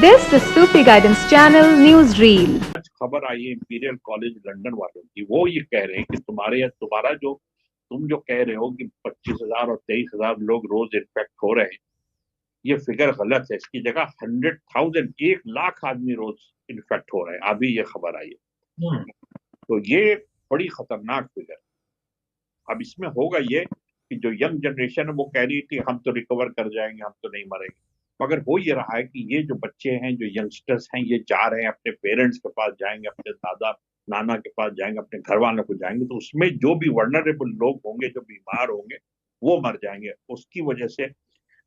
This is Sufi Guidance Channel News Reel. आज खबर आई है इंपीरियल कॉलेज लंदन वालों की। वो ये कह रहे हैं कि तुम्हारा जो तुम जो कह रहे हो कि 25,000 और 23,000 लोग रोज इन्फेक्ट हो रहे हैं, ये फिगर गलत है। इसकी जगह 100,000 1 लाख आदमी रोज इन्फेक्ट हो रहे हैं। अभी ये खबर आई है, तो ये बड़ी खतरनाक फिगर। अब इसमें होगा ये कि जो यंग जनरेशन है वो कह रही थी हम तो रिकवर कर जाएंगे, हम तो नहीं मरेंगे, मगर हो ये रहा है कि ये जो बच्चे हैं, जो यंगस्टर्स हैं, ये जा रहे हैं अपने पेरेंट्स के पास जाएंगे, अपने दादा नाना के पास जाएंगे, अपने घर वालों को जाएंगे, तो उसमें जो भी वर्नरेबल लोग होंगे, जो बीमार होंगे, वो मर जाएंगे। उसकी वजह से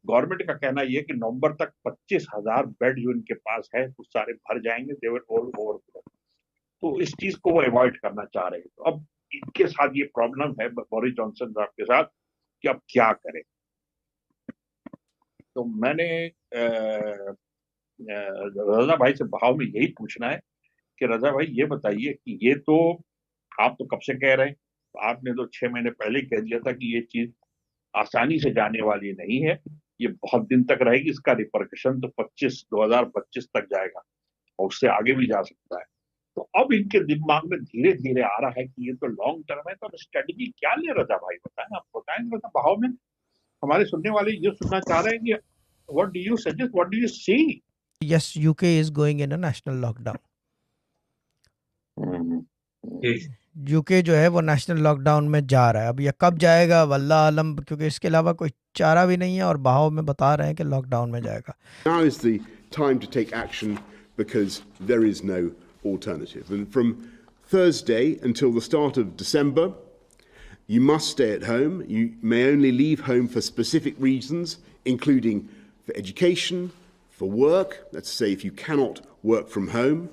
गवर्नमेंट का कहना यह है कि नवंबर तक 25,000 बेड जो इनके पास है वो सारे भर जाएंगे, दे विल ऑल ओवरफ्लो। तो इस चीज को वो अवॉइड करना चाह रहे हैं। तो अब इनके साथ ये प्रॉब्लम है बोरिस जॉनसन साहब के साथ कि अब क्या करें। तो मैंने रजा भाई से भाव में यही पूछना है कि रजा भाई ये बताइए कि ये तो आप तो कब से कह रहे हैं, तो आपने तो 6 महीने पहले ही कह दिया था कि ये चीज आसानी से जाने वाली नहीं है, ये बहुत दिन तक रहेगी। इसका रिपरकशन तो 2025 तक जाएगा और उससे आगे भी जा सकता है। तो अब इनके दिमाग में धीरे धीरे आ रहा है कि ये तो लॉन्ग टर्म है, तो अब स्ट्रेटेजी क्या ले रजा भाई, बताएं, आप बताएं रजा भाव में। हमारे सुनने वाले ये सुनना चाह रहे हैं कि what do you suggest, what do you see? Yes, UK is going in a national lockdown. UK जो है वो नेशनल लॉकडाउन में जा रहा है। अब ये कब जाएगा वल्लाह आलम, क्योंकि इसके अलावा कोई चारा भी नहीं है और बहाव में बता रहे हैं कि लॉकडाउन में जाएगा। Now is the time to take action because there is no alternative. And from Thursday until the start of December, you must stay at home. You may only leave home for specific reasons, including for education, for work, let's say if you cannot work from home,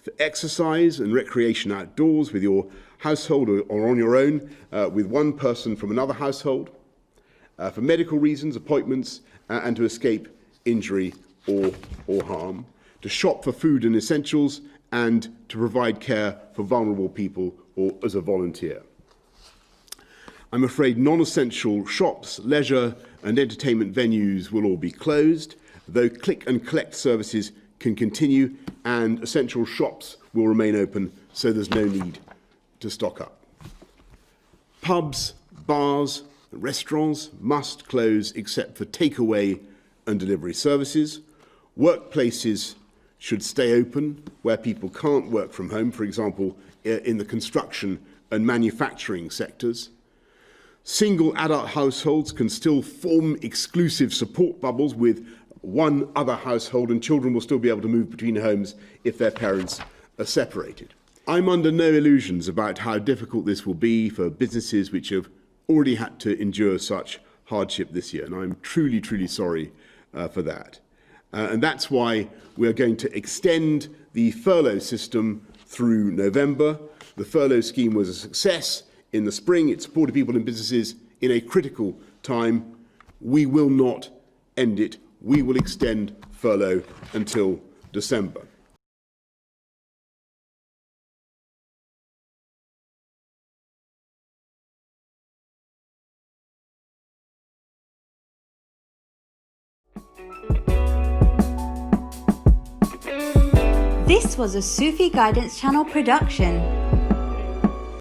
for exercise and recreation outdoors with your household or on your own with one person from another household, for medical reasons, appointments, and to escape injury or harm, to shop for food and essentials, and to provide care for vulnerable people or as a volunteer. I'm afraid non-essential shops, leisure and entertainment venues will all be closed, though click and collect services can continue and essential shops will remain open, so there's no need to stock up. Pubs, bars, and restaurants must close except for takeaway and delivery services. Workplaces should stay open where people can't work from home, for example, in the construction and manufacturing sectors. Single adult households can still form exclusive support bubbles with one other household, and children will still be able to move between homes if their parents are separated. I'm under no illusions about how difficult this will be for businesses which have already had to endure such hardship this year, and I'm truly, truly sorry for that. And that's why we are going to extend the furlough system through November. The furlough scheme was a success in the spring. It supported people and businesses in a critical time. We will not end it. We will extend furlough until December. This was a Sufi Guidance Channel production.